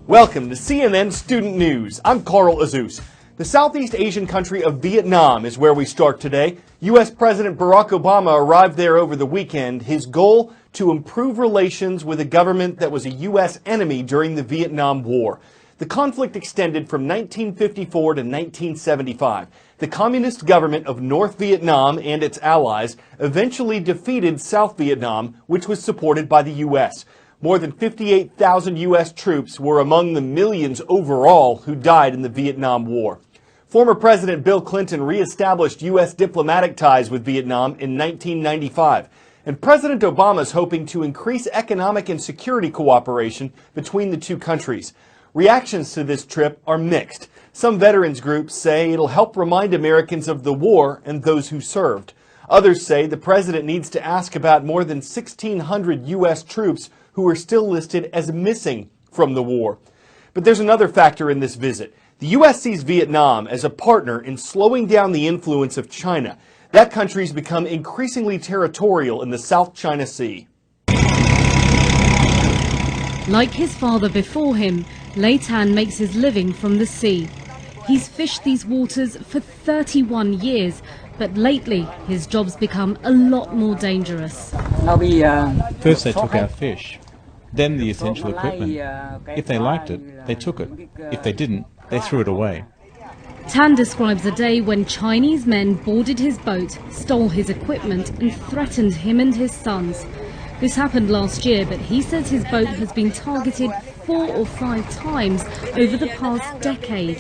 Welcome to CNN Student News. I'm Carl Azus. The Southeast Asian country of Vietnam is where we start today. U.S. President Barack Obama arrived there over the weekend. His goal, to improve relations with a government that was a U.S. enemy during the Vietnam War. The conflict extended from 1954 to 1975. The communist government of North Vietnam and its allies eventually defeated South Vietnam, which was supported by the U.S. More than 58,000 U.S. troops were among the millions overall who died in the Vietnam War. Former President Bill Clinton reestablished U.S. diplomatic ties with Vietnam in 1995. And President Obama is hoping to increase economic and security cooperation between the two countries. Reactions to this trip are mixed. Some veterans groups say it'll help remind Americans of the war and those who served. Others say the president needs to ask about more than 1,600 U.S. troops who are still listed as missing from the war. But there's another factor in this visit. The U.S. sees Vietnam as a partner in slowing down the influence of China. That country's become increasingly territorial in the South China Sea. Like his father before him, Lê Thanh makes his living from the sea. He's fished these waters for 31 years, but lately his job's become a lot more dangerous. First they took our fish, then the essential equipment. If they liked it, they took it. If they didn't, they threw it away. Thanh describes a day when Chinese men boarded his boat, stole his equipment and threatened him and his sons. This happened last year, but he says his boat has been targeted 4 or 5 times over the past decade.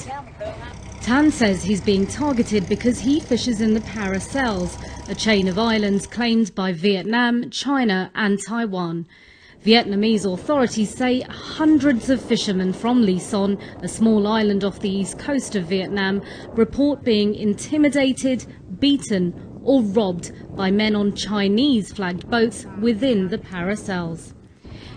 Thanh says he's being targeted because he fishes in the Paracels, a chain of islands claimed by Vietnam, China and Taiwan. Vietnamese authorities say hundreds of fishermen from Lý Sơn, a small island off the east coast of Vietnam, report being intimidated, beaten or robbed by men on Chinese-flagged boats within the Paracels.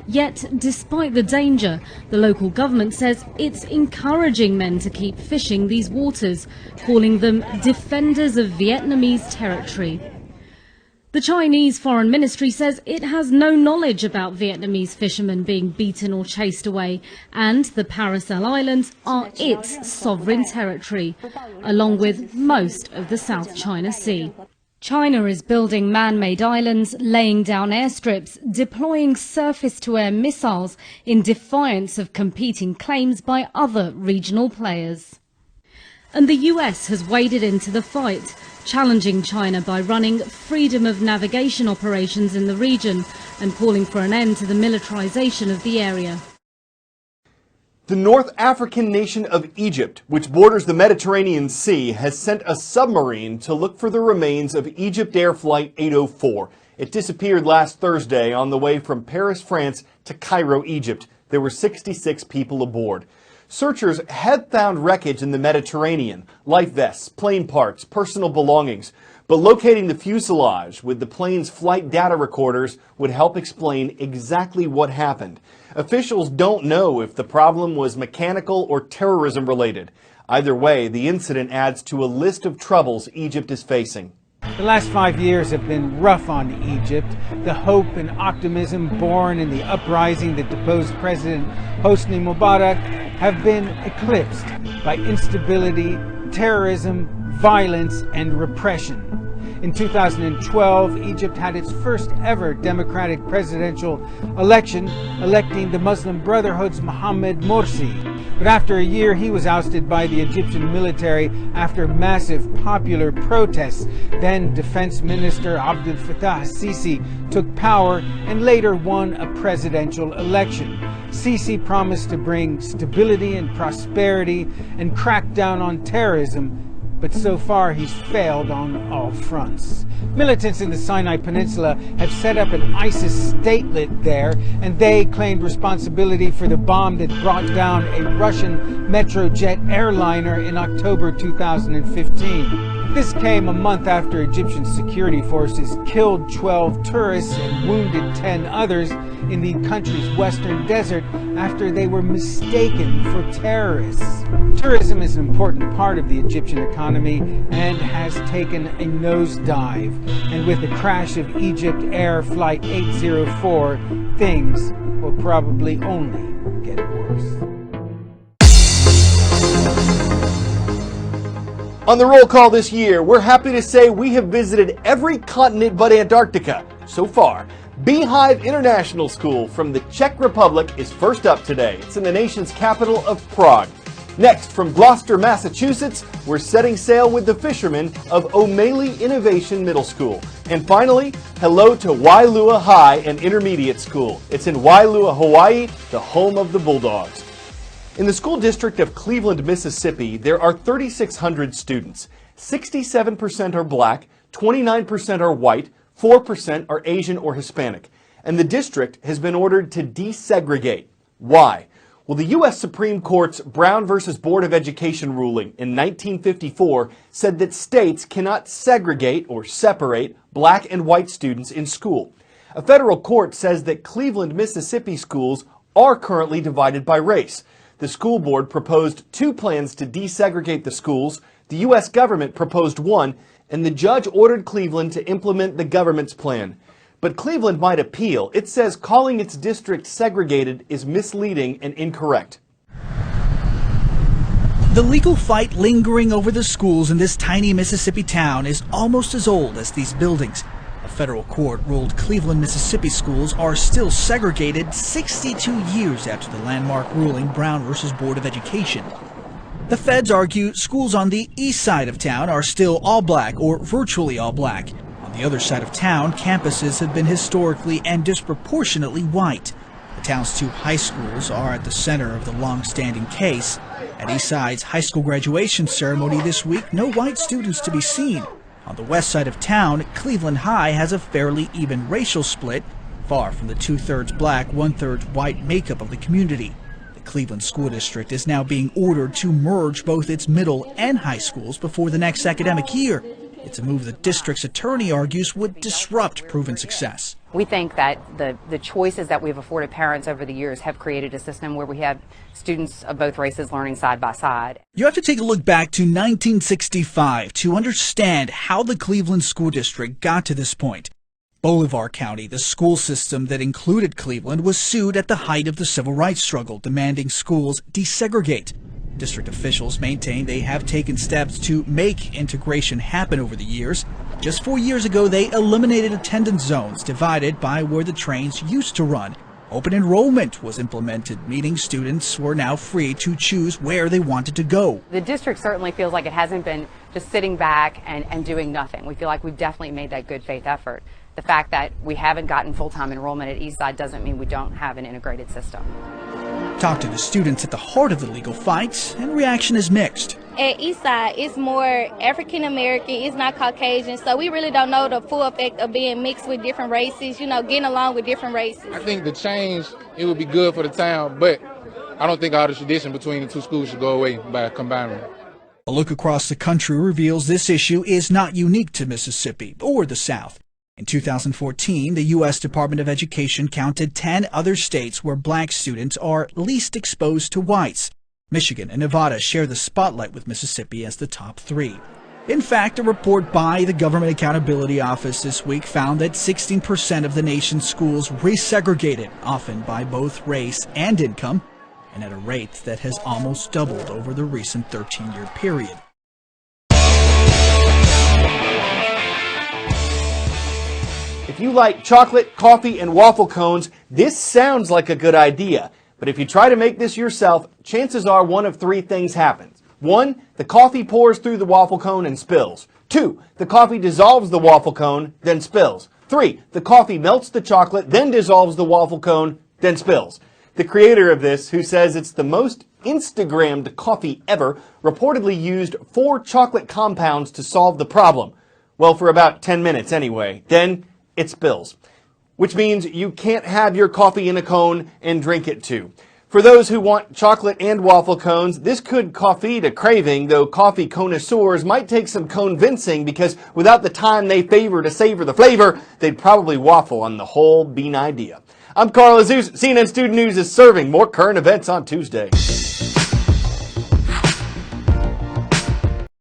Yet, despite the danger, the local government says it's encouraging men to keep fishing these waters, calling them defenders of Vietnamese territory. The Chinese Foreign Ministry says it has no knowledge about Vietnamese fishermen being beaten or chased away, and the Paracel Islands are its sovereign territory, along with most of the South China Sea. China is building man-made islands, laying down airstrips, deploying surface-to-air missiles in defiance of competing claims by other regional players. And the US has waded into the fight, challenging China by running freedom of navigation operations in the region and calling for an end to the militarization of the area. The North African nation of Egypt, which borders the Mediterranean Sea, has sent a submarine to look for the remains of Egypt Air Flight 804. It disappeared last Thursday on the way from Paris, France to Cairo, Egypt. There were 66 people aboard. Searchers had found wreckage in the Mediterranean, life vests, plane parts, personal belongings. But locating the fuselage with the plane's flight data recorders would help explain exactly what happened. Officials don't know if the problem was mechanical or terrorism related. Either way, the incident adds to a list of troubles Egypt is facing. The last 5 years have been rough on Egypt. The hope and optimism born in the uprising that deposed President Hosni Mubarak have been eclipsed by instability, terrorism, violence, and repression. In 2012, Egypt had its first ever democratic presidential election, electing the Muslim Brotherhood's Mohamed Morsi. But after a year, he was ousted by the Egyptian military after massive popular protests. Then Defense Minister Abdel Fattah al-Sisi took power and later won a presidential election. Sisi promised to bring stability and prosperity and crack down on terrorism, but so far he's failed on all fronts. Militants in the Sinai Peninsula have set up an ISIS statelet there, and they claimed responsibility for the bomb that brought down a Russian Metrojet airliner in October 2015. This came a month after Egyptian security forces killed 12 tourists and wounded 10 others in the country's western desert after they were mistaken for terrorists. Tourism is an important part of the Egyptian economy and has taken a nosedive. And with the crash of Egypt Air Flight 804, things will probably only get worse. On the roll call this year, we're happy to say we have visited every continent but Antarctica so far. Beehive International School from the Czech Republic is first up today. It's in the nation's capital of Prague. Next, from Gloucester, Massachusetts, we're setting sail with the fishermen of O'Malley Innovation Middle School. And finally, hello to Wailua High and Intermediate School. It's in Wailua, Hawaii, the home of the Bulldogs. In the school district of Cleveland, Mississippi, there are 3,600 students. 67% are black, 29% are white, 4% are Asian or Hispanic. And the district has been ordered to desegregate. Why? Well, the U.S. Supreme Court's Brown v. Board of Education ruling in 1954 said that states cannot segregate or separate black and white students in school. A federal court says that Cleveland, Mississippi schools are currently divided by race. The school board proposed 2 plans to desegregate the schools. The U.S. government proposed 1, and the judge ordered Cleveland to implement the government's plan. But Cleveland might appeal. It says calling its district segregated is misleading and incorrect. The legal fight lingering over the schools in this tiny Mississippi town is almost as old as these buildings. A federal court ruled Cleveland, Mississippi schools are still segregated 62 years after the landmark ruling Brown v. Board of Education. The feds argue schools on the east side of town are still all black or virtually all black. On the other side of town, campuses have been historically and disproportionately white. The town's 2 high schools are at the center of the long-standing case. At Eastside's high school graduation ceremony this week, no white students to be seen. On the west side of town, Cleveland High has a fairly even racial split, far from the 2/3 black, 1/3 white makeup of the community. The Cleveland School District is now being ordered to merge both its middle and high schools before the next academic year. It's a move the district's attorney argues would disrupt proven success. We think that the choices that we've afforded parents over the years have created a system where we have students of both races learning side by side. You have to take a look back to 1965 to understand how the Cleveland School District got to this point. Bolivar County, the school system that included Cleveland, was sued at the height of the civil rights struggle, demanding schools desegregate. District officials maintain they have taken steps to make integration happen over the years. Just 4 years ago, they eliminated attendance zones divided by where the trains used to run. Open enrollment was implemented, meaning students were now free to choose where they wanted to go. The district certainly feels like it hasn't been just sitting back and doing nothing. We feel like we've definitely made that good faith effort. The fact that we haven't gotten full-time enrollment at Eastside doesn't mean we don't have an integrated system. Talk to the students at the heart of the legal fight, and reaction is mixed. At Eastside, it's more African American, it's not Caucasian, so we really don't know the full effect of being mixed with different races, getting along with different races. I think the change, it would be good for the town, but I don't think all the tradition between the 2 schools should go away by combining them. A look across the country reveals this issue is not unique to Mississippi or the South. In 2014, the U.S. Department of Education counted 10 other states where black students are least exposed to whites. Michigan and Nevada share the spotlight with Mississippi as the top 3. In fact, a report by the Government Accountability Office this week found that 16% of the nation's schools resegregated, often by both race and income, and at a rate that has almost doubled over the recent 13-year period. If you like chocolate, coffee, and waffle cones, this sounds like a good idea. But if you try to make this yourself, chances are one of 3 things happens. 1, the coffee pours through the waffle cone and spills. 2, the coffee dissolves the waffle cone, then spills. 3, the coffee melts the chocolate, then dissolves the waffle cone, then spills. The creator of this, who says it's the most Instagrammed coffee ever, reportedly used 4 chocolate compounds to solve the problem. Well, for about 10 minutes anyway. Then it spills, which means you can't have your coffee in a cone and drink it too. For those who want chocolate and waffle cones, this could coffee to craving, though coffee connoisseurs might take some convincing because without the time they favor to savor the flavor, they'd probably waffle on the whole bean idea. I'm Carl Azus. CNN Student News is serving more current events on Tuesday.